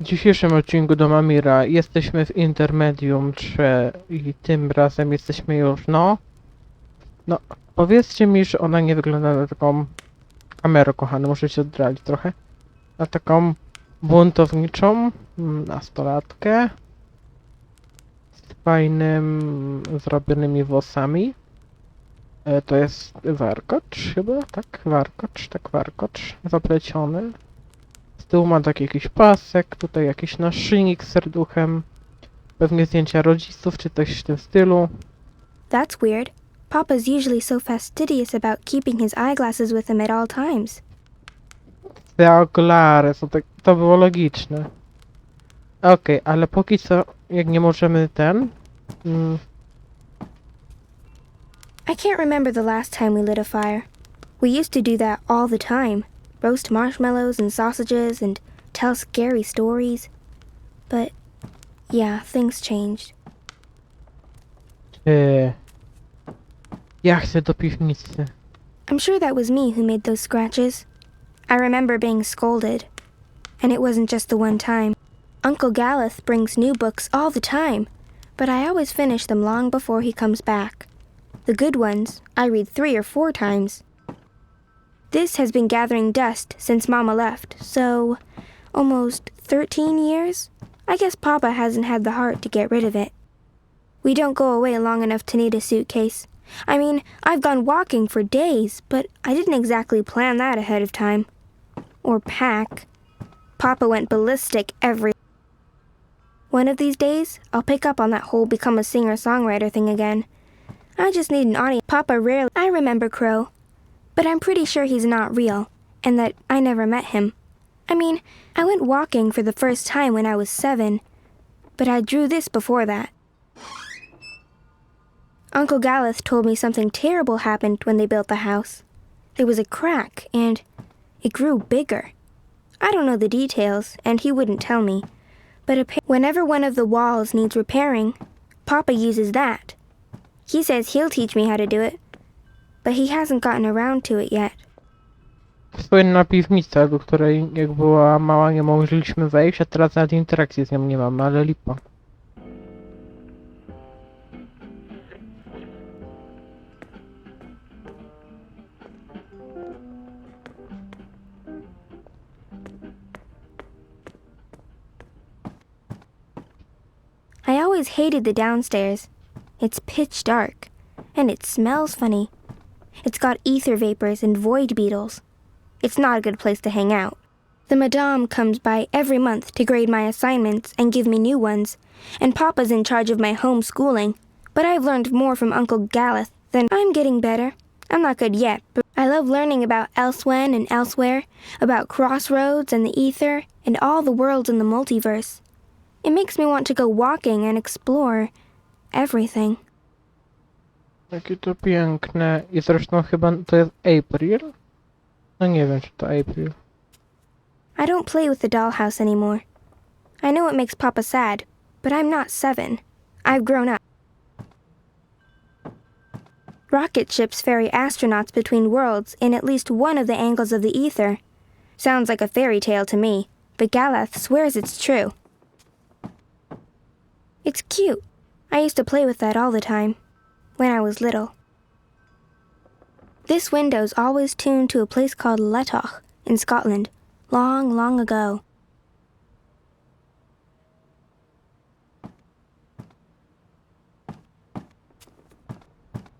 W dzisiejszym odcinku do Mamira jesteśmy w Intermedium 3 i tym razem jesteśmy już, no, powiedzcie mi, że ona nie wygląda na taką kamerę, kochany, muszę się oddalić trochę, na taką buntowniczą nastolatkę z fajnym zrobionymi włosami. To jest warkocz chyba, tak? Warkocz, zapleciony. Z tyłu ma taki jakiś pasek, tutaj jakiś naszyjnik z serduchem. Pewnie zdjęcia rodziców, czy coś w tym stylu. That's weird. Papa's usually so fastidious about keeping his eyeglasses with him at all times. Te okulary, to było logiczne. Okej, ale póki co, jak nie możemy I can't remember the last time we lit a fire. We used to do that all the time. Roast marshmallows and sausages and tell scary stories. But, yeah, things changed. Ja chcę do piwnicy. I'm sure that was me who made those scratches. I remember being scolded. And it wasn't just the one time. Uncle Galeth brings new books all the time, but I always finish them long before he comes back. The good ones, I read 3 or 4 times. This has been gathering dust since Mama left, so almost 13 years? I guess Papa hasn't had the heart to get rid of it. We don't go away long enough to need a suitcase. I mean, I've gone walking for days, but I didn't exactly plan that ahead of time. Or pack. Papa went ballistic every... One of these days, I'll pick up on that whole become a singer-songwriter thing again. I just need an audience. Papa rarely... I remember Crow, but I'm pretty sure he's not real, and that I never met him. I mean, I went walking for the first time when I was 7, but I drew this before that. Uncle Galeth told me something terrible happened when they built the house. There was a crack, and it grew bigger. I don't know the details, and he wouldn't tell me, but whenever one of the walls needs repairing, Papa uses that. He says he'll teach me how to do it, but he hasn't gotten around to it yet. Słynna piwnica, do której jak była mała nie mogliśmy wejść, a teraz nawet interakcji z nią nie mamy, ale lipa. I always hated the downstairs. It's pitch dark, and it smells funny. It's got ether vapors and void beetles. It's not a good place to hang out. The madame comes by every month to grade my assignments and give me new ones, and Papa's in charge of my homeschooling. But I've learned more from Uncle Galeth than... I'm getting better. I'm not good yet, but I love learning about elsewhen and elsewhere, about crossroads and the ether, and all the worlds in the multiverse. It makes me want to go walking and explore everything. Jakie to piękne. I zresztą chyba to jest April? No nie wiem, czy to April. I don't play with the dollhouse anymore. I know it makes Papa sad, but I'm not 7. I've grown up. Rocket ships ferry astronauts between worlds in at least one of the angles of the ether. Sounds like a fairy tale to me, but Galeth swears it's true. It's cute. I used to play with that all the time, when I was little. This window's always tuned to a place called Letoch in Scotland, long, long ago.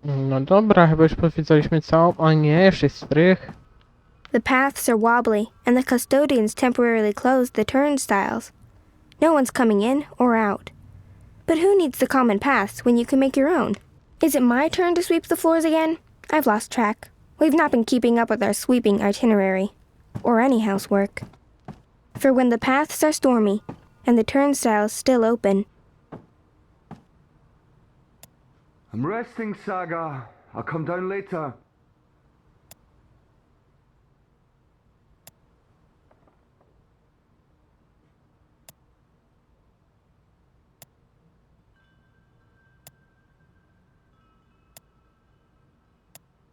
No dobra, chyba już powiedzieliśmy całą... O nie, jeszcze jest strych. The paths are wobbly, and the custodians temporarily closed the turnstiles. No one's coming in or out. But who needs the common paths when you can make your own? Is it my turn to sweep the floors again? I've lost track. We've not been keeping up with our sweeping itinerary, or any housework. For when the paths are stormy, and the turnstiles still open... I'm resting, Saga. I'll come down later.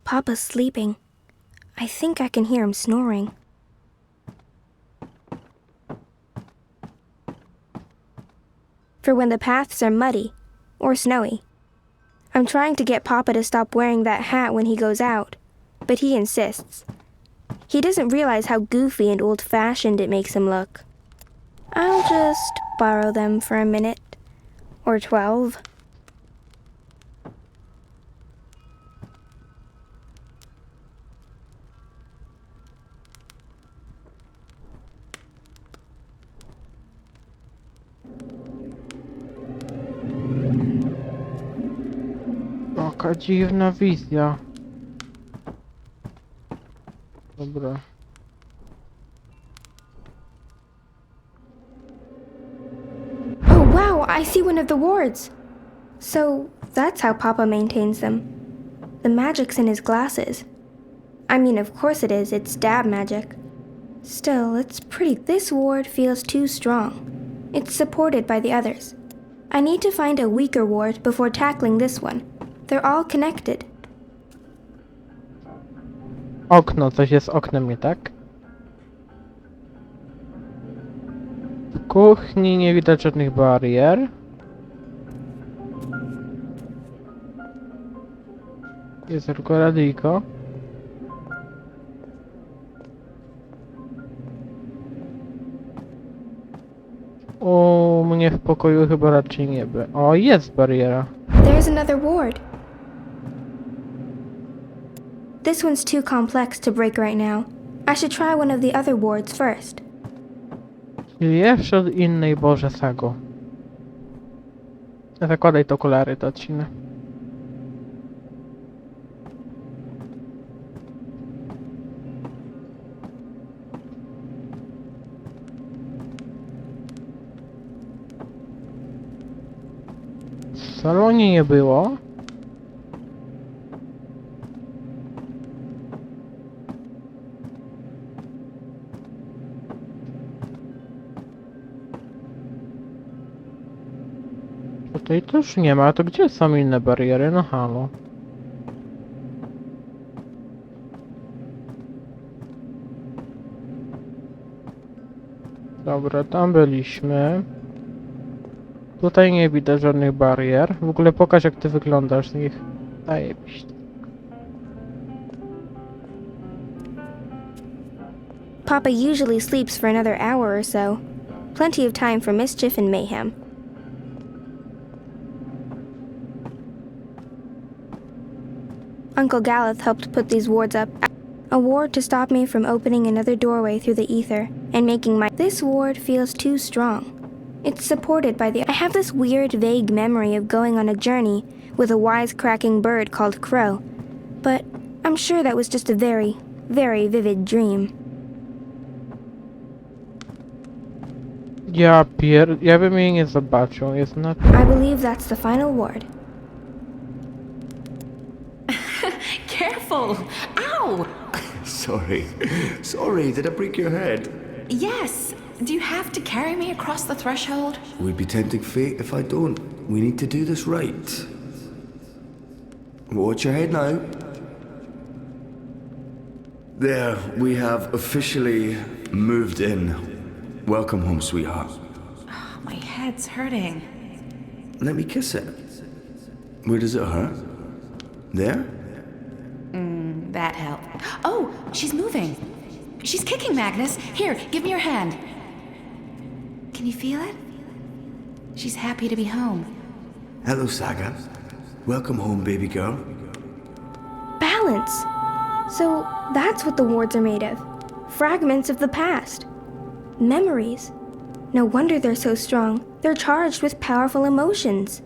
Papa's sleeping. I think I can hear him snoring. for when the paths are muddy or snowy. I'm trying to get Papa to stop wearing that hat when he goes out, but he insists. He doesn't realize how goofy and old-fashioned it makes him look. I'll just borrow them for a minute, or 12. Jaka dziwna wizja. Dobra. Oh wow, I see one of the wards. So that's how Papa maintains them. The magic's in his glasses. I mean, of course it is, it's dab magic. Still, it's pretty. This ward feels too strong. It's supported by the others. I need to find a weaker ward before tackling this one. They're all connected. Okno, coś jest z oknem, nie tak? W kuchni nie widać żadnych barier. Jest tylko radyjko. U mnie w pokoju chyba raczej nie by. O, jest bariera. There's another ward. This one's too complex to break right now. I should try one of the other wards first. Czyli jeszcze od innej, Boże, Sago. Zakładaj te okulary, to odcinę. W salonie nie było. Tutaj też nie ma, to gdzie są inne bariery? No halo. Dobra, tam byliśmy. Tutaj nie widać żadnych barier. W ogóle pokaż, jak ty wyglądasz z nich. Zajebiście. Papa usually sleeps for another hour or so. Plenty of time for mischief and mayhem. Uncle Galeth helped put these wards up. A ward to stop me from opening another doorway through the ether and making my... This ward feels too strong. It's supported by the... I have this weird, vague memory of going on a journey with a wisecracking bird called Crow. But I'm sure that was just a very, very vivid dream. Ja bym jej nie zobaczył, jest na... I believe that's the final ward. Careful! Ow! Sorry, did I break your head? Yes! Do you have to carry me across the threshold? We'd be tempting fate if I don't. We need to do this right. Watch your head now. There, we have officially moved in. Welcome home, sweetheart. Oh, my head's hurting. Let me kiss it. Where does it hurt? There? That helped. Oh, she's moving. She's kicking, Magnus. Here, give me your hand. Can you feel it? She's happy to be home. Hello, Saga. Welcome home, baby girl. Balance! So that's what the wards are made of. Fragments of the past. Memories. No wonder they're so strong. They're charged with powerful emotions.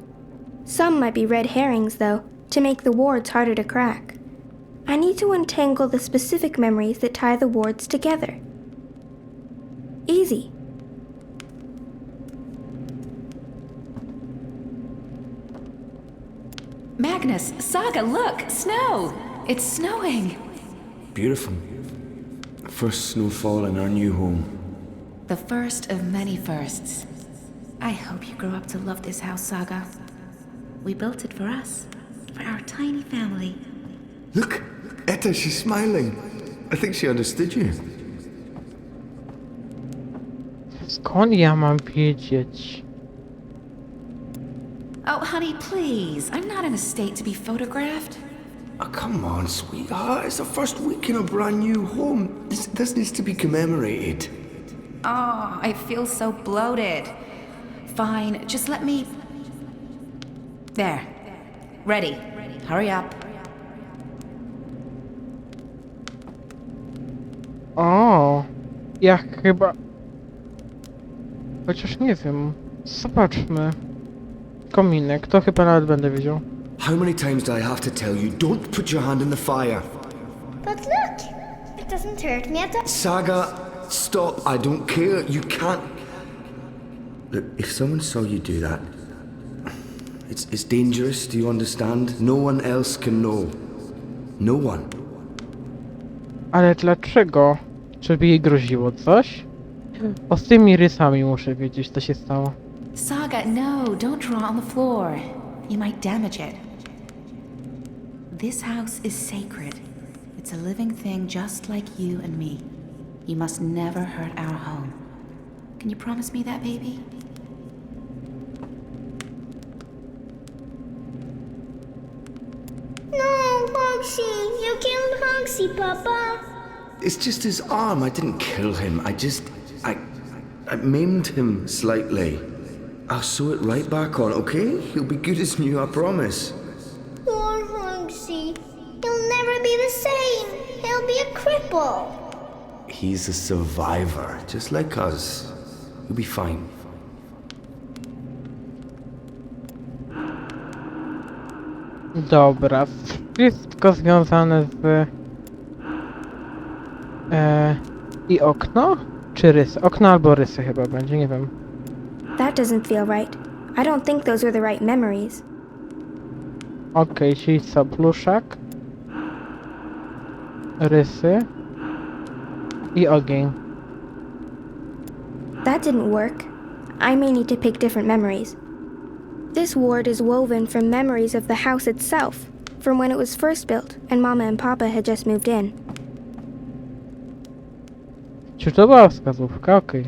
Some might be red herrings, though, to make the wards harder to crack. I need to untangle the specific memories that tie the wards together. Easy. Magnus, Saga, look! Snow! It's snowing! Beautiful. First snowfall in our new home. The first of many firsts. I hope you grow up to love this house, Saga. We built it for us, for our tiny family. Look, Etta, she's smiling. I think she understood you. Skąd ja mam wiedzieć? Oh, honey, please. I'm not in a state to be photographed. Oh, come on, sweetheart. It's the first week in a brand new home. This needs to be commemorated. Oh, I feel so bloated. Fine, just let me... There. Ready. Hurry up. O, ja chyba... Chociaż nie wiem. Zobaczmy. Kominek, to chyba nawet będę wiedział. How many times do I have to tell you, don't put your hand in the fire? But look, it doesn't hurt me at all. Saga, stop. I don't care. You can't... Look, if someone saw you do that, it's dangerous, do you understand? No one else can know. No one. Ale dlaczego? Żeby jej groziło coś? O, z tymi rysami muszę wiedzieć, co się stało. Saga, no, don't draw on the floor. You might damage it. This house is sacred. It's a living thing just like you and me. You must never hurt our home. Can you promise me that, baby? No, Hogsy, you killed Hogsy, Papa. It's just his arm. I didn't kill him. I maimed him slightly. I'll sew it right back on, okay? He'll be good as new, I promise. Poor Hogsy. He'll never be the same. He'll be a cripple. He's a survivor, just like us. He'll be fine. Dobra, wszystko związane z... I okno? Czy rysy? Okno albo rysy chyba będzie, nie wiem. That doesn't feel right. I don't think those were the right memories. Okej, czyli co? Pluszak, rysy i ogień. That didn't work. I may need to pick different memories. This ward is woven from memories of the house itself, from when it was first built and Mama and Papa had just moved in. Czy to była wskazówka? Okej.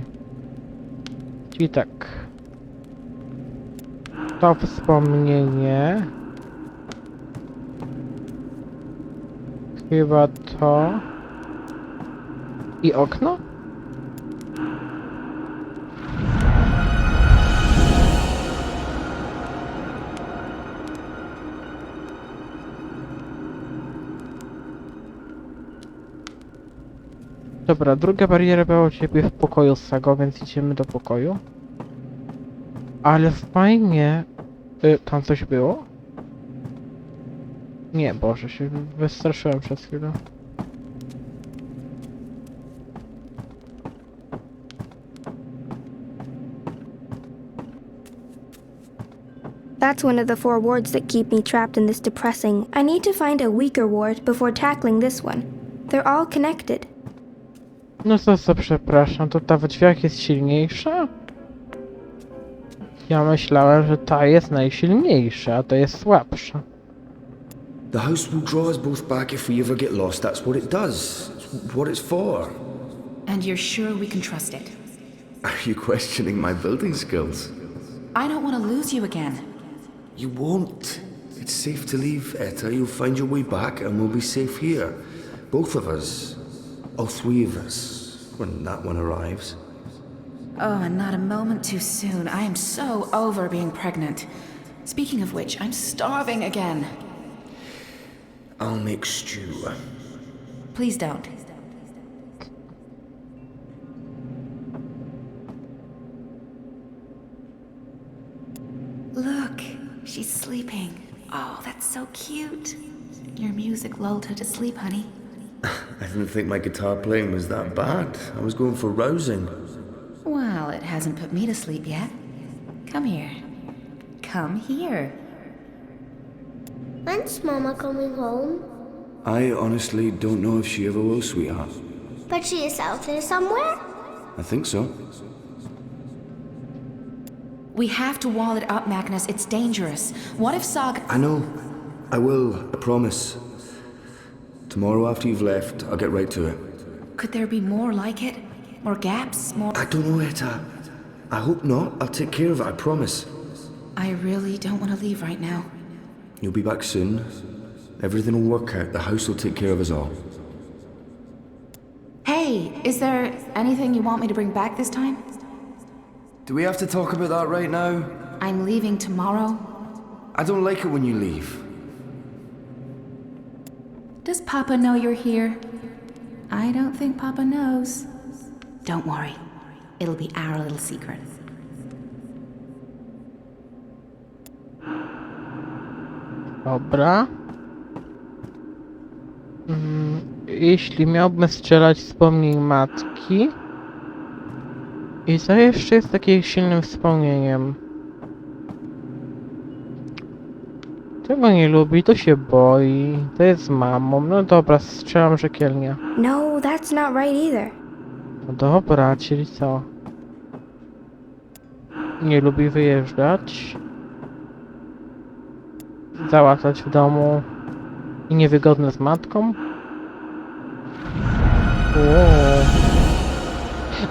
Czyli tak. To wspomnienie. Chyba to. I okno? Dobra, druga bariera była u ciebie w pokoju z Sagą, więc idziemy do pokoju. Ale fajnie... tam coś było? Nie, Boże, się wystraszyłem przez chwilę. That's one of the 4 wards that keep me trapped in this depressing. I need to find a weaker ward before tackling this one. They're all connected. No co, przepraszam, to ta w drzwiach jest silniejsza? Ja myślałem, że ta jest najsilniejsza, a to jest słabsza. The house will draw us both back if we ever get lost. That's what it does. It's what it's for. And you're sure we can trust it? Are you questioning my building skills? I don't want to lose you again. You won't. It's safe to leave, Etta. You'll find your way back and we'll be safe here. Both of us. All 3 of us. When that one arrives. Oh, and not a moment too soon. I am so over being pregnant. Speaking of which, I'm starving again. I'll make stew. Please don't. Look, she's sleeping. Oh, that's so cute. Your music lulled her to sleep, honey. I didn't think my guitar playing was that bad. I was going for rousing. Well, it hasn't put me to sleep yet. Come here. Come here. When's Mama coming home? I honestly don't know if she ever will, sweetheart. But she is out there somewhere? I think so. We have to wall it up, Magnus. It's dangerous. What if Saga... I know. I will, I promise. Tomorrow after you've left, I'll get right to it. Could there be more like it? More gaps? More... I don't know, Etta. I hope not. I'll take care of it, I promise. I really don't want to leave right now. You'll be back soon. Everything will work out. The house will take care of us all. Hey, is there anything you want me to bring back this time? Do we have to talk about that right now? I'm leaving tomorrow. I don't like it when you leave. Does Papa know you're here? I don't think Papa knows. Don't worry. It'll be our little secret. Dobra. Jeśli miałbym strzelać wspomnień matki. I co jeszcze jest takim silnym wspomnieniem? Tego nie lubi, to się boi. To jest z mamą. No dobra, strzelam rzekielnie. No, that's not right either. No dobra, czyli co? Nie lubi wyjeżdżać. Załatać w domu. I niewygodne z matką. Wow.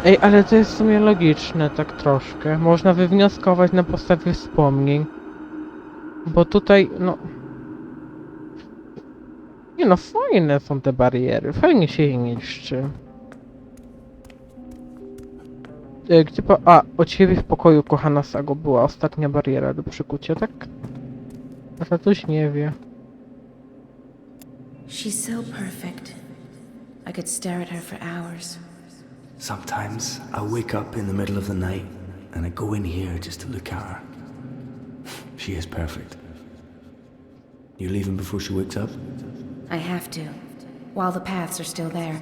Ej, ale to jest w sumie logiczne, tak troszkę. Można wywnioskować na podstawie wspomnień. Bo tutaj, no... Nie no, fajne są te bariery. Fajnie się je niszczy. Gdzie o ciebie w pokoju, kochana Sago, była ostatnia bariera do przykucia, tak? A tatuś nie wie. She's so perfect. I could stare at her for hours. Sometimes I wake up in the middle of the night and I go in here just to look at her. She is perfect. You leaving before she wakes up? I have to. While the paths are still there.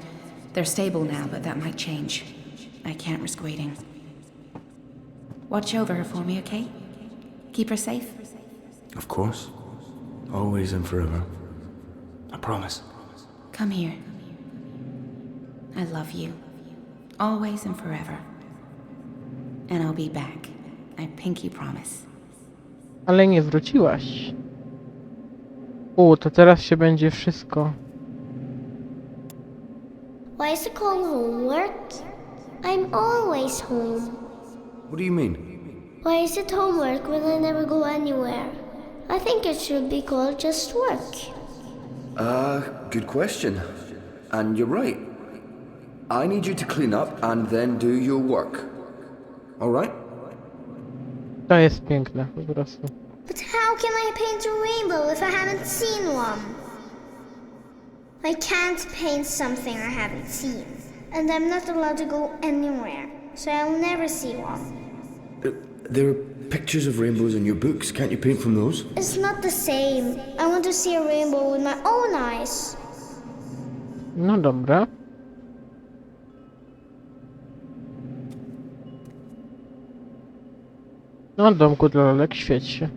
They're stable now, but that might change. I can't risk waiting. Watch over her for me, okay? Keep her safe? Of course. Always and forever. I promise. Come here. I love you. Always and forever. And I'll be back. I pinky promise. Ale nie wróciłaś. To teraz się będzie wszystko. Why is it called homework? I'm always home. What do you mean? Why is it homework when I never go anywhere? I think it should be called just work. Good question. And you're right. I need you to clean up and then do your work. Alright? To jest piękne, po prostu. But how can I paint a rainbow if I haven't seen one? I can't paint something I haven't seen. And I'm not allowed to go anywhere, so I'll never see one. There are pictures of rainbows in your books. Can't you paint from those? It's not the same. I want to see a rainbow with my own eyes. No dobra. No domku dla lalek, świeć się.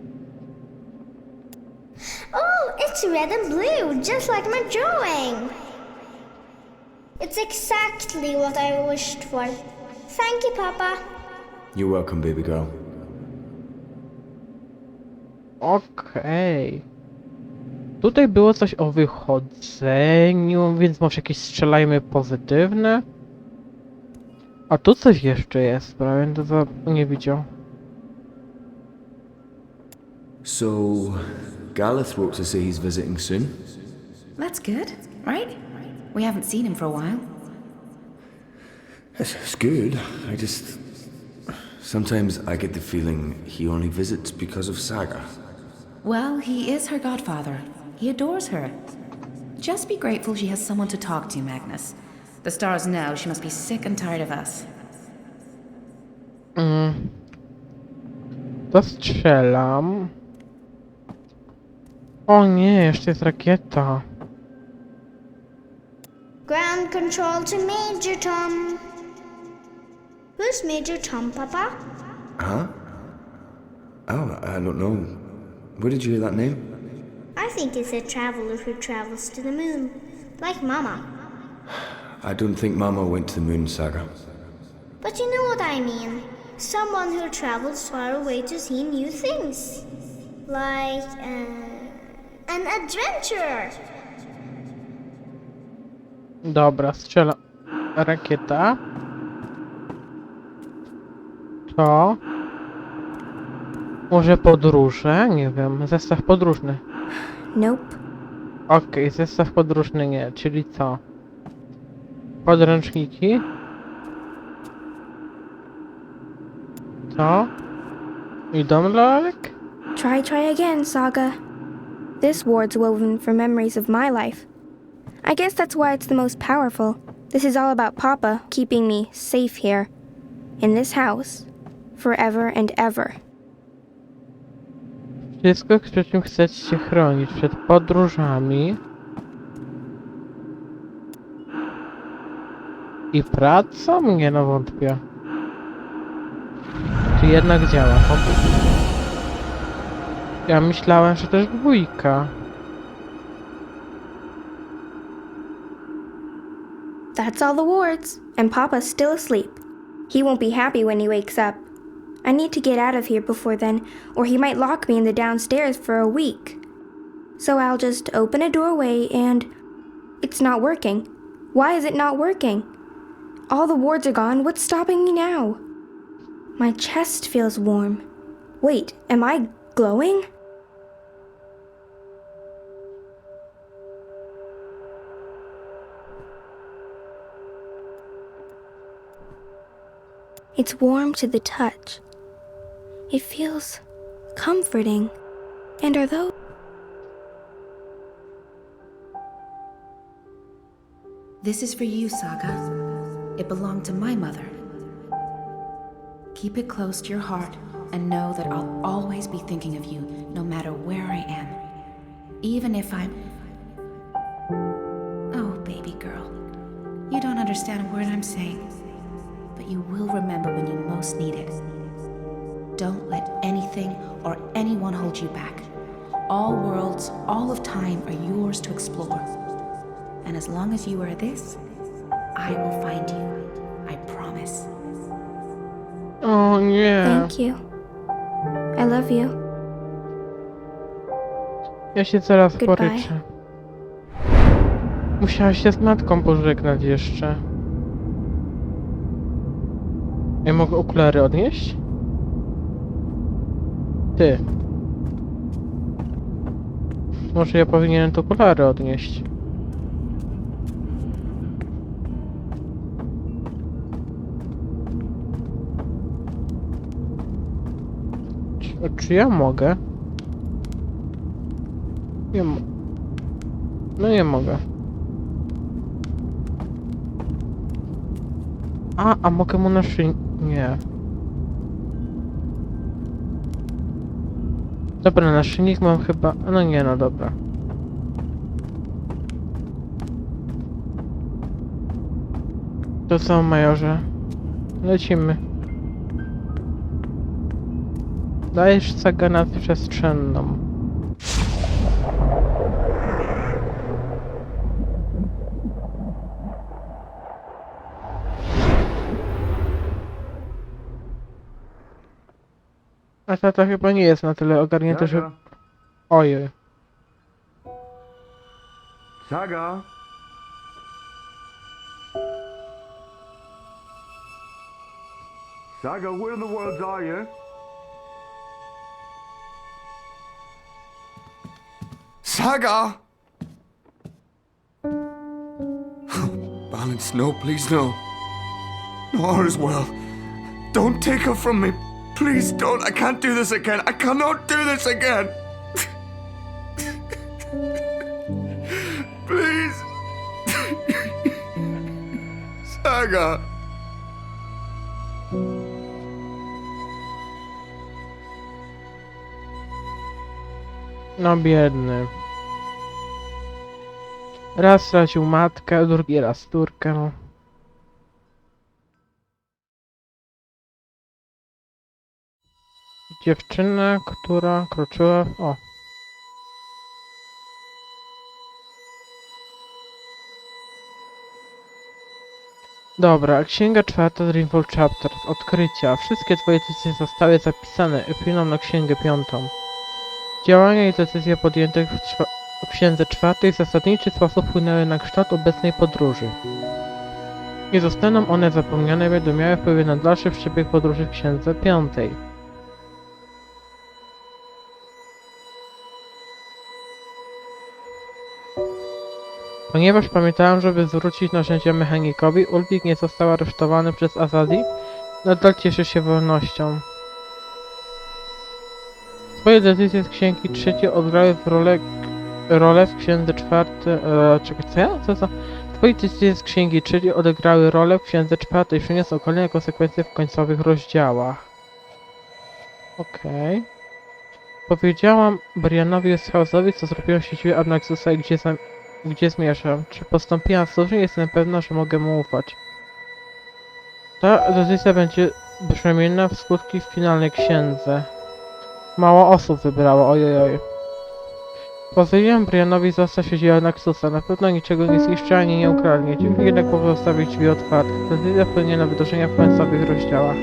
Oh, it's red and blue, just like my drawing. It's exactly what I wished for. Thank you, Papa. You're welcome, baby girl. Okej. Tutaj było coś o wychodzeniu, więc może jakieś strzelajmy pozytywne. A tu coś jeszcze jest, prawie to nie widział. So, Gareth wrote to say he's visiting soon. That's good, right? We haven't seen him for a while. It's good. Sometimes I get the feeling he only visits because of Saga. Well, he is her godfather. He adores her. Just be grateful she has someone to talk to, Magnus. The stars know she must be sick and tired of us. To strzelam. O nie, jeszcze jest rakieta. Ground control to Major Tom. Who's Major Tom, Papa? Huh? Oh, I don't know. Where did you hear that name? I think it's a traveler who travels to the moon, like Mama. I don't think Mama went to the moon, Saga. But you know what I mean. Someone who travels far away to see new things. Like, an adventurer. Dobra, strzela. Rakieta. To. Może podróże? Nie wiem. Zestaw podróżny. Nope. Okej, zestaw podróżny nie. Czyli co? Podręczniki? Co? I dom dla lalek? Try again, Saga. This ward's woven from memories of my life. I guess that's why it's the most powerful. This is all about Papa keeping me safe here, in this house, forever and ever. Wszystko, przed czym chcecie się chronić. Przed podróżami. I pracą? Nie no, wątpię. Czy jednak działa? Ja myślałem, że też dwójka. That's all the wards, and Papa's still asleep. He won't be happy when he wakes up. I need to get out of here before then, or he might lock me in the downstairs for a week. So I'll just open a doorway and... It's not working. Why is it not working? All the wards are gone. What's stopping me now? My chest feels warm. Wait, am I glowing? It's warm to the touch. It feels comforting. And are those... This is for you, Saga. It belonged to my mother. Keep it close to your heart and know that I'll always be thinking of you, no matter where I am. Even if I'm... Oh, baby girl. You don't understand a word I'm saying, but you will remember when you most need it. Don't let anything or anyone hold you back. All worlds, all of time are yours to explore. And as long as you are this, I will find you. I promise. O nie. Thank you. I love you. Ja się zaraz Goodbye. poryczę. Musiałaś się z matką pożegnać jeszcze. Ja mogę okulary odnieść? Ty. Może ja powinienem te okulary odnieść. Czy ja mogę? Nie mo... No nie mogę. A mogę mu na szyję... Nie. Dobra, naszyjnik mam chyba... No nie, no dobra. To co, majorze? Lecimy. Dajesz sagę nadprzestrzenną. A tata chyba nie jest na tyle ogarnięty, że... Saga, Ojej. Saga. Saga, where in the world are you? Saga! Balance, no, please, no. No, all is well. Don't take her from me. Please don't. I can't do this again. I cannot do this again. Please. Saga. No biedny. Raz stracił matkę, drugi raz córkę. Dziewczyna, która kroczyła... O. Dobra, księga czwarta Dreamfall Chapters. Odkrycia. Wszystkie twoje decyzje zostały zapisane i wpłyną na księgę piątą. Działania i decyzje podjęte w księdze czwartej w zasadniczy sposób wpłynęły na kształt obecnej podróży. Nie zostaną one zapomniane, będą miały wpływ na dalszy przebieg podróży w księdze piątej. Ponieważ pamiętałem, żeby zwrócić narzędzia mechanikowi, Ulfik nie został aresztowany przez Azadi, nadal cieszy się wolnością. Swoje decyzje z księgi trzeciej odgrały rolę w księdze czwartej... czekaj, co ja? Co za... Twoje decyzje z księgi trzeciej odegrały rolę w księdze czwartej i przyniosą kolejne konsekwencje w końcowych rozdziałach. Okej. Powiedziałam Brianowi House'owi, co zrobiło się siebie Abnaxusa i gdzie zmierzam. Czy postąpiłam słusznie? Jestem pewna, że mogę mu ufać. Ta decyzja będzie brzemienna w skutki w finalnej księdze. Mało osób wybrało, ojojoj. Pozwoliłem Brianowi zostać siedziała Naxusa. Na pewno niczego nie zniszczy ani nie ukradnie. Dzięki jednak pozostawić drzwi otwarte. Decyzja wpłynie na wydarzenia w końcowych rozdziałach.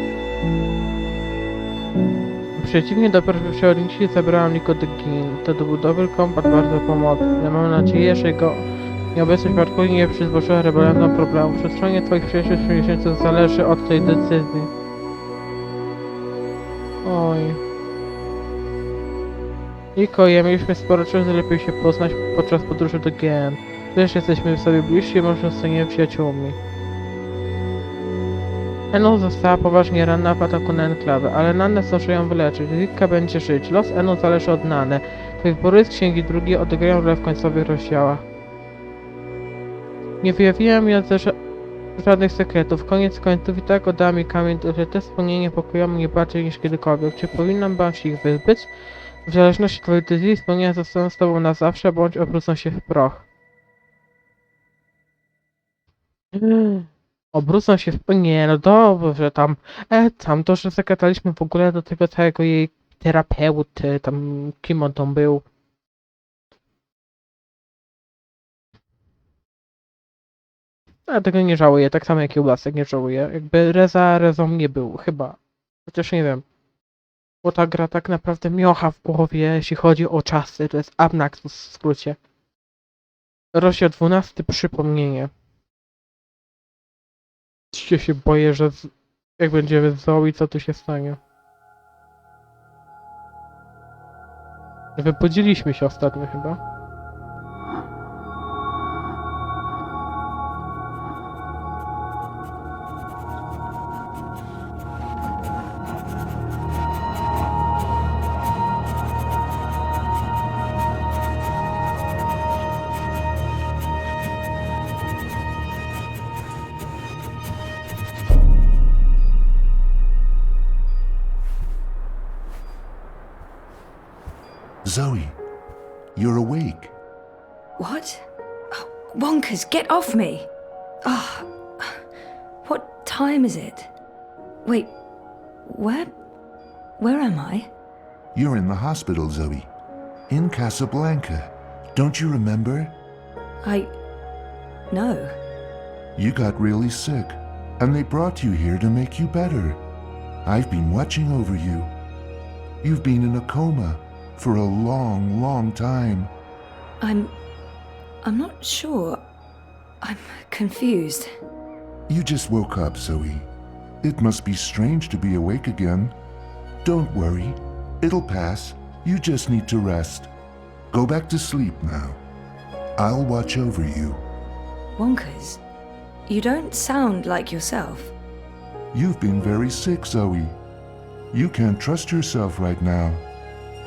Przeciwnie do przewodniczki zabrałam Nico de Gin. To dobudowy kompat bardzo pomocny. Mam nadzieję, że jego nieobecność w Arku nie przyzwyczaiła rebelią problemu. Przetrwanie twoich przyjaciół w miesięcy zależy od tej decyzji. Oj. Niko, ja mieliśmy sporo czasu, lepiej się poznać podczas podróży do GN. Też jesteśmy sobie bliżsi i może zostaniemy przyjaciółmi. Enu została poważnie ranna w ataku na enklawę, ale Nanę zdąży ją wyleczyć. Zika będzie żyć. Los Enu zależy od Nany. Twoje wybory z księgi drugiej odegrają rolę w końcowych rozdziałach. Nie wyjawiłem jednak żadnych sekretów. Koniec końców i tak oddała mi kamień, że te wspomnienia niepokoją mnie bardziej niż kiedykolwiek. Czy powinnam bać się ich wyzbyć? W zależności od twojej decyzji wspomnienia zostaną z tobą na zawsze, bądź obrócą się w proch. Obrócą się w... Nie, no dobrze, tam to, że zagadaliśmy w ogóle do tego całego jej terapeuty, tam kim on tam był. Ja tego nie żałuję, tak samo jak Kiełbasek nie żałuję. Jakby rezą nie był, chyba. Chociaż nie wiem. Bo ta gra tak naprawdę miocha w głowie, jeśli chodzi o czasy. To jest Abnaxus w skrócie. Rozdział 12, przypomnienie. Ja się boję, że jak będziemy z Zoe, co tu się stanie. Wypodziliśmy się ostatnio chyba. Zoe, you're awake. What? Oh, Wonkers, get off me! Oh, what time is it? Wait, where am I? You're in the hospital, Zoe. In Casablanca. Don't you remember? No. You got really sick, and they brought you here to make you better. I've been watching over you. You've been in a coma for a long, long time. I'm not sure. I'm confused. You just woke up, Zoe. It must be strange to be awake again. Don't worry. It'll pass. You just need to rest. Go back to sleep now. I'll watch over you. Wonkers, you don't sound like yourself. You've been very sick, Zoe. You can't trust yourself right now.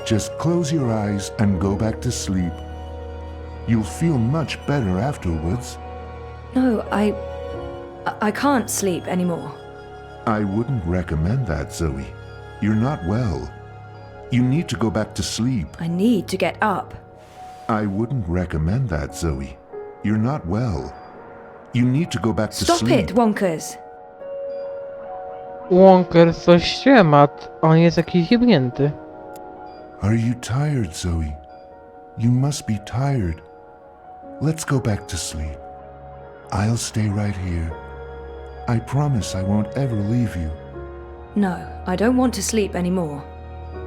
Just close your eyes and go back to sleep. You'll feel much better afterwards. No, I can't sleep anymore. I wouldn't recommend that, Zoe. You're not well. You need to go back to sleep. I need to get up. I wouldn't recommend that, Zoe. You're not well. You need to go back to Stop sleep. it, Wonkers! Wonker coś ściema, on jest jakiś jebnięty. Are you tired, Zoe? You must be tired. Let's go back to sleep. I'll stay right here. I promise I won't ever leave you. No, I don't want to sleep anymore.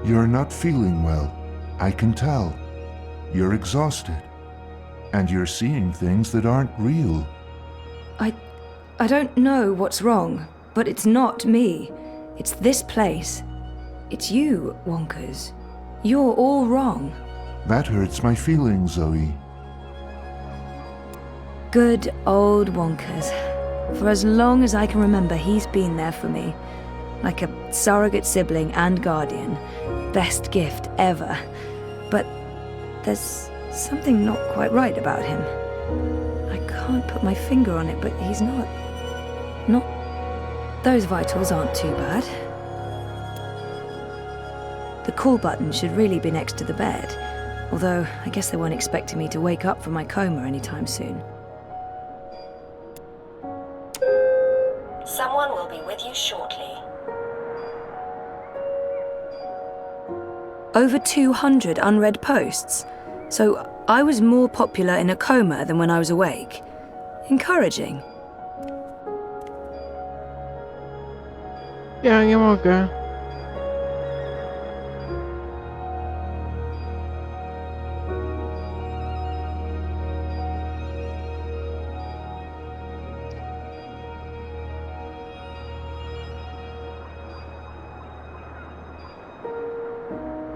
You're not feeling well. I can tell. You're exhausted. And you're seeing things that aren't real. I don't know what's wrong, but it's not me. It's this place. It's you, Wonkers. You're all wrong. That hurts my feelings, Zoe. Good old Wonkers. For as long as I can remember, he's been there for me. Like a surrogate sibling and guardian. Best gift ever. But there's something not quite right about him. I can't put my finger on it, but he's not... Those vitals aren't too bad. The call button should really be next to the bed. Although, I guess they weren't expecting me to wake up from my coma anytime soon. Someone will be with you shortly. Over 200 unread posts. So I was more popular in a coma than when I was awake. Encouraging. Ja nie mogę.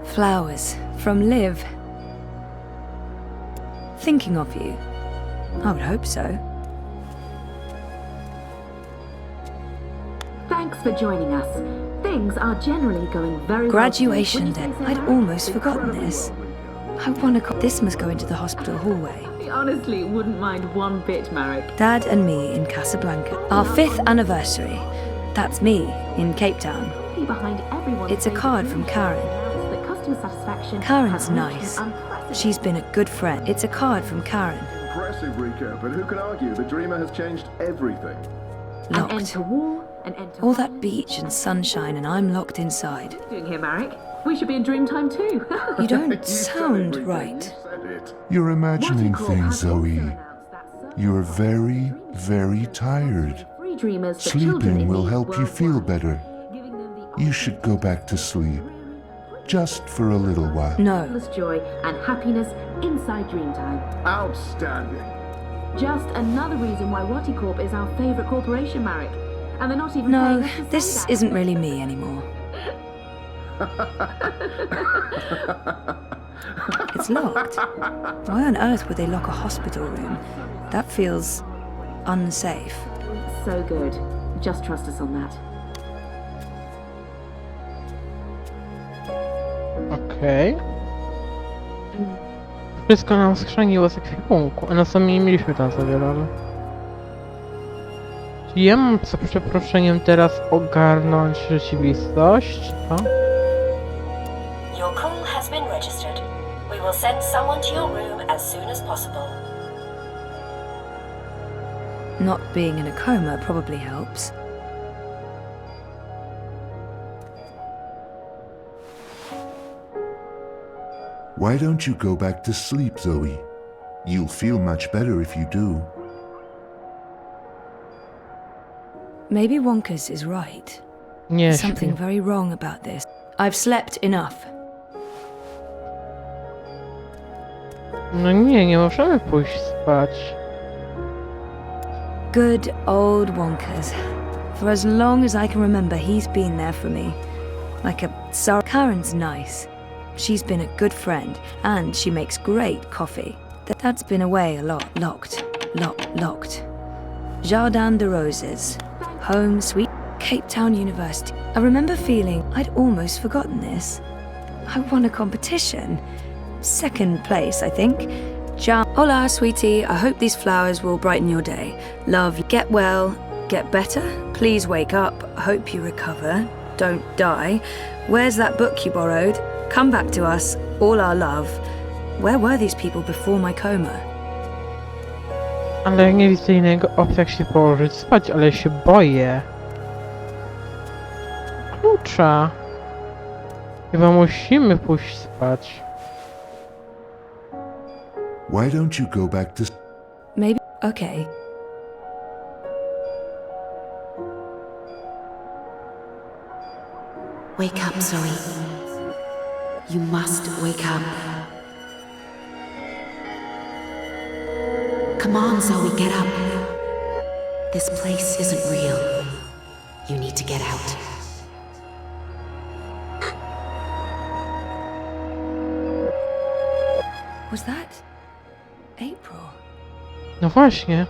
Flowers from Liv. Thinking of you. I would hope so. Thanks for joining us. Things are generally going very well. Graduation day. I'd almost forgotten this. I want to... This must go into the hospital hallway. I honestly wouldn't mind one bit, Marek. Dad and me in Casablanca. Our 5th anniversary. That's me in Cape Town. Behind everyone's It's a card from Karen. that customer satisfaction Karen's has reached nice. an unprecedented- She's been a good friend. It's a card from Karen. Impressive recap, but who can argue? The Dreamer has changed everything. An end Locked. to war, an end to All that beach and sunshine, and I'm locked inside. doing here, Marek. We should be in Dreamtime too. You don't You've done sound everything. right. You said it. You're imagining What you call things, has also Zoe. announced that certain You're very, very tired. free dreamers for children Sleeping in will need help you feel worldwide, better. giving them the You should go back to sleep. Just for a little while. No. endless joy and happiness inside Dreamtime. Outstanding. Just another reason why Watty Corp is our favorite corporation, Marek. And they're not even No, paying us to say this that. isn't really me anymore. It's locked. Why on earth would they lock a hospital room? That feels unsafe. So good. Just trust us on that. Okej. Wszystko nam skrzeniło z ekwipunku, a na co nie mieliśmy tam za wiele, ale... Czy ja mam za przeproszeniem teraz ogarnąć rzeczywistość, co? Your call has been registered. We will send someone to your room as soon as possible. Not being in a coma probably helps. Why don't you go back to sleep, Zoe? You'll feel much better if you do. Maybe Wonkers is right. Nie There's something śpię. very wrong about this. I've slept enough. No nie możemy pójść spać. Good old Wonkers. For as long as I can remember, he's been there for me. Like a Karen's nice. She's been a good friend, and she makes great coffee. Dad's been away a lot. Locked. Jardin de Roses. Home, sweet Cape Town University. I remember feeling I'd almost forgotten this. I won a competition. 2nd place, I think. Hola, sweetie. I hope these flowers will brighten your day. Love, get well, get better. Please wake up. Hope you recover. Don't die. Where's that book you borrowed? Come back to us. All our love. Where were these people before my coma? Ale nie widzę innego opcji jak się położyć spać, ale się boję. Klucza. Chyba musimy pójść spać. Why don't you go back to... Maybe. Okay. Wake up, Zoe. You must wake up. Come on, Zoe, get up. This place isn't real. You need to get out. Was that April? No właśnie.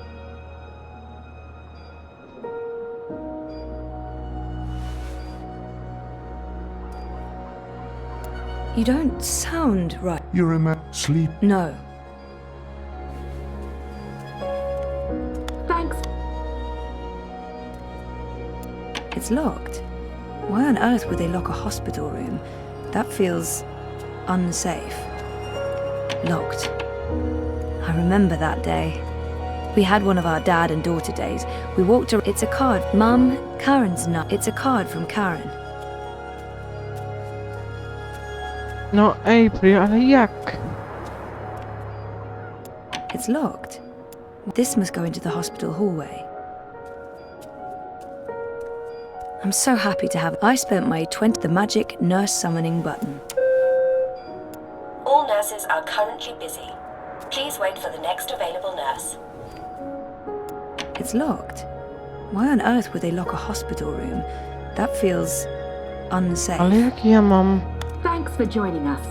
You don't sound right. You're sleep. No. Thanks. It's locked. Why on earth would they lock a hospital room? That feels unsafe. Locked. I remember that day. We had one of our dad and daughter days. We walked around. It's a card. Mum, Karen's not. It's a card from Karen. No April, ale jak? It's locked. This must go into the hospital hallway. I'm so happy to have. I spent my the magic nurse summoning button. All nurses are currently busy. Please wait for the next available nurse. It's locked. Why on earth would they lock a hospital room? That feels unsafe. Ale jak ja mam? Thanks for joining us.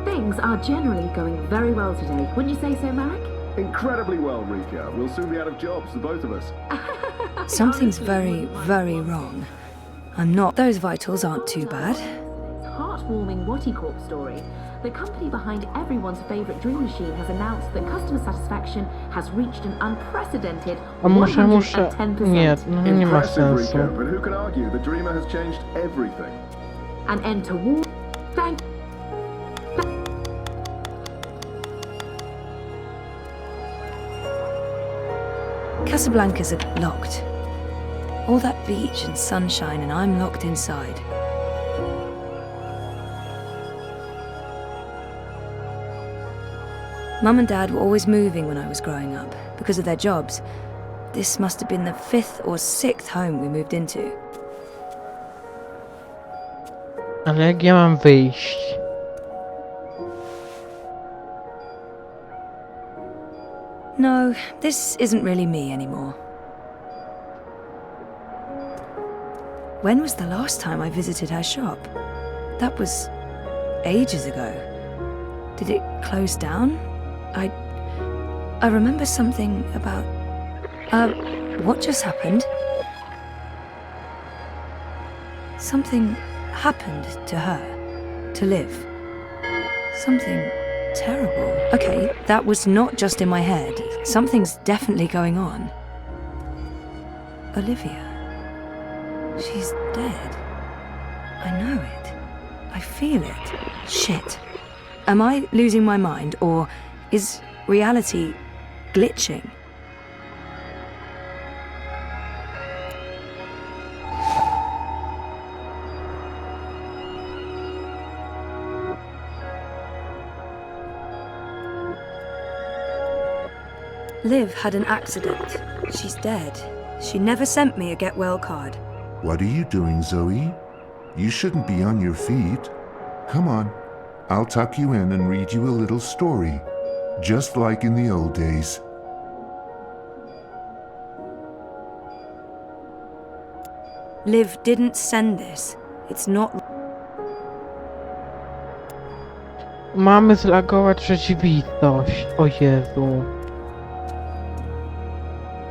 Things are generally going very well today. Wouldn't you say so, Marek? Incredibly well, Rika. We'll soon be out of jobs, the both of us. Something's very, very wrong. I'm not. Those vitals aren't too bad. Heartwarming Watty Corp story. The company behind everyone's favorite dream machine has announced that customer satisfaction has reached an unprecedented A muszę. 110%. Nie, no nie ma Impressive, sensu. Rika, but who can argue? The dreamer has changed everything. An end to war. Thank. Casablanca's locked. All that beach and sunshine, and I'm locked inside. Mum and Dad were always moving when I was growing up because of their jobs. This must have been the 5th or 6th home we moved into. Ale jak ja mam wyjść? No, this isn't really me anymore. When was the last time I visited her shop? That was ages ago. Did it close down? I remember something about... what just happened? Something happened to her, to Liv. Something terrible. Okay, that was not just in my head. Something's definitely going on. Olivia. She's dead. I know it. I feel it. Shit. Am I losing my mind, or is reality glitching? Liv had an accident. She's dead. She never sent me a get well card. What are you doing, Zoe? You shouldn't be on your feet. Come on, I'll tuck you in and read you a little story, just like in the old days. Liv didn't send this. It's not... Mamy zlagować rzeczywistość. O Jezu.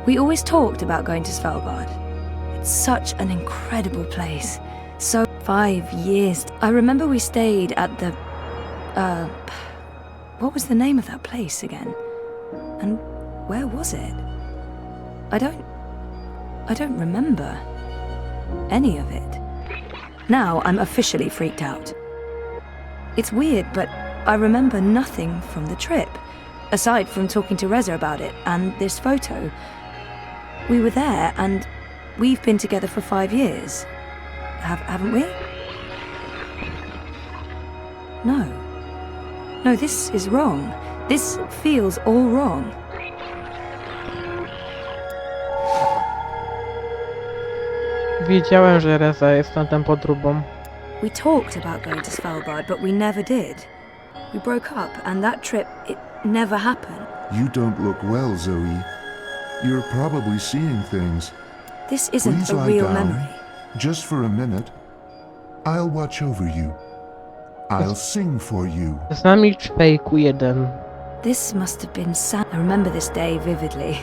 We always talked about going to Svalbard. It's such an incredible place. So 5 years. I remember we stayed at the... what was the name of that place again? And where was it? I don't remember any of it. Now I'm officially freaked out. It's weird, but I remember nothing from the trip, aside from talking to Reza about it and this photo. We were there, and we've been together for 5 years. Haven't we? No. No, this is wrong. This feels all wrong. Wiedziałem, że Reza jest tamtą podróbą. We talked about going to Svalbard, but we never did. We broke up, and that trip, it never happened. You don't look well, Zoe. You're probably seeing things. This isn't Please a lie real down, memory. just for a minute. I'll watch over you. I'll sing for you. Z nami fejku jeden. This must have been I remember this day vividly.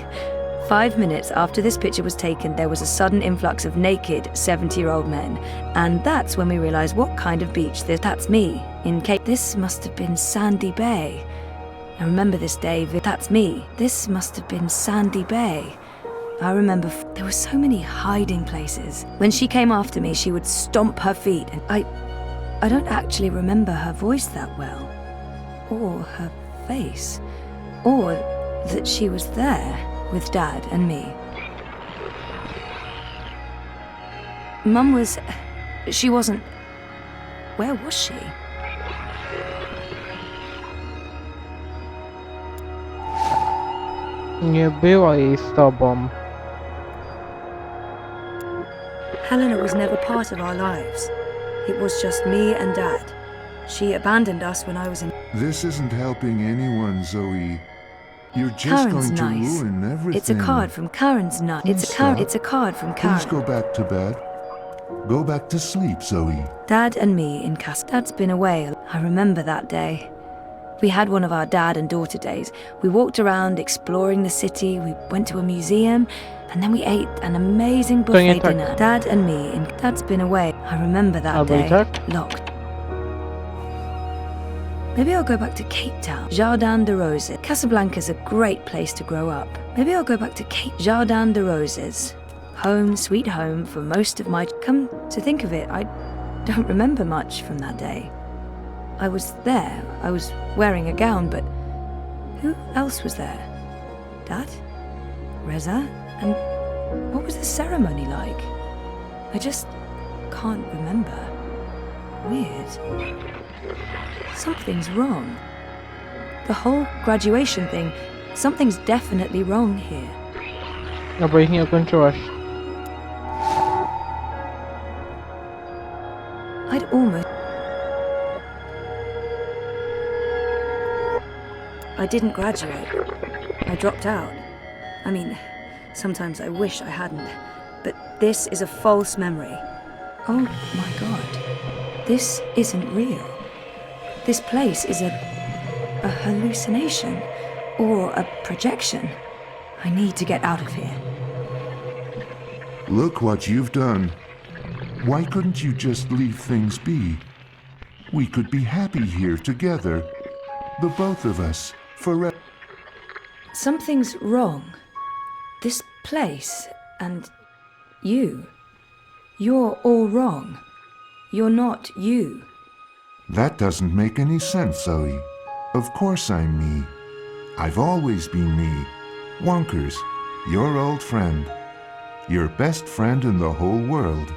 5 minutes after this picture was taken, there was a sudden influx of naked 70-year-old men. And that's when we realized what kind of beach that's me in Cape. This must have been Sandy Bay. I remember this day. That's me. This must have been Sandy Bay. I remember there were so many hiding places. When she came after me, she would stomp her feet, and I don't actually remember her voice that well, or her face, or that she was there with Dad and me. Mum she wasn't. Where was she? Nie było jej z tobą. Helena was never part of our lives. It was just me and Dad. She abandoned us when I was in. This isn't helping anyone, Zoe. You're just Karen's going to nice. ruin everything. It's a card from Karen's night. It's a card from Karen. Please go back to bed. Go back to sleep, Zoe. Dad and me in Dad's been away. I remember that day. We had one of our dad and daughter days. We walked around exploring the city, we went to a museum, and then we ate an amazing buffet dinner. Dad and me in Dad's been away. I remember that day. Locked. Maybe I'll go back to Cape Town. Jardin de Roses. Casablanca's a great place to grow up. Maybe I'll go back to Jardin de Roses. Home, sweet home for most of my... Come to think of it, I don't remember much from that day. I was there. I was wearing a gown, but who else was there? Dad? Reza? And what was the ceremony like? I just can't remember. Weird. Something's wrong. The whole graduation thing, something's definitely wrong here. No bo ich nie ukończyłaś. I'd almost... I didn't graduate. I dropped out. I mean, sometimes I wish I hadn't. But this is a false memory. Oh my God. This isn't real. This place is a hallucination. Or a projection. I need to get out of here. Look what you've done. Why couldn't you just leave things be? We could be happy here together. The both of us. Forever. Something's wrong. This place and you. You're all wrong. You're not you. That doesn't make any sense, Zoe. Of course I'm me. I've always been me. Wonkers, your old friend. Your best friend in the whole world.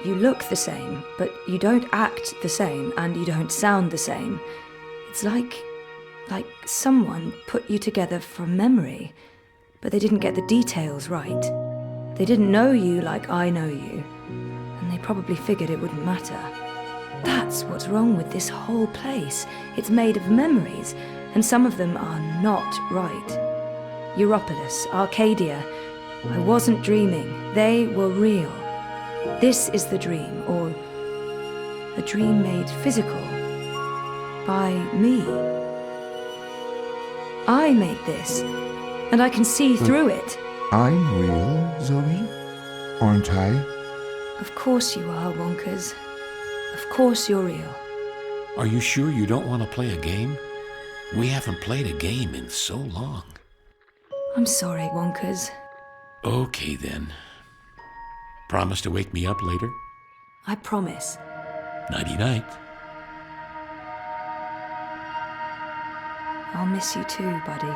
You look the same, but you don't act the same, and you don't sound the same. It's like someone put you together from memory, but they didn't get the details right. They didn't know you like I know you, and they probably figured it wouldn't matter. That's what's wrong with this whole place. It's made of memories, and some of them are not right. Europolis, Arcadia. I wasn't dreaming. They were real. This is the dream, or a dream made physical by me. I made this, and I can see through it. I'm real, Zoe? Aren't I? Of course you are, Wonkers. Of course you're real. Are you sure you don't want to play a game? We haven't played a game in so long. I'm sorry, Wonkers. Okay, then. Promise to wake me up later? I promise. Nighty-night. I'll miss you too, buddy.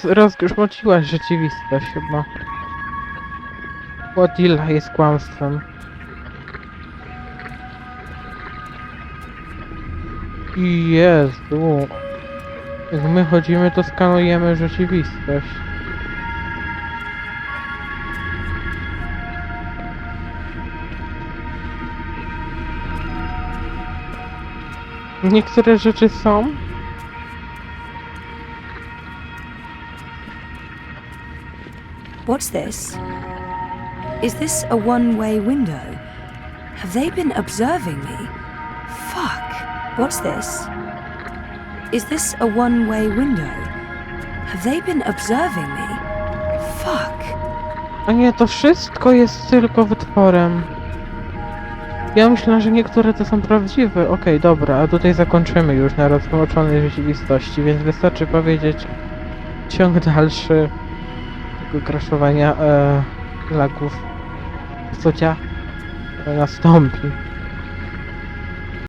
Rozgrzmociłaś rzeczywistość chyba. Odila jest kłamstwem. Jezu. Jak my chodzimy, to skanujemy rzeczywistość. Niektóre rzeczy są. What's this? Is this a one-way window? Have they been observing me? Fuck. What's this? Is this a one-way window? Have they been observing me? Fuck. A nie, to wszystko jest tylko wytworem. Ja myślę, że niektóre to są prawdziwe. Okej, dobra, a tutaj zakończymy już na rozłączonej rzeczywistości, więc wystarczy powiedzieć ciąg dalszy tego crashowania lagów nastąpi.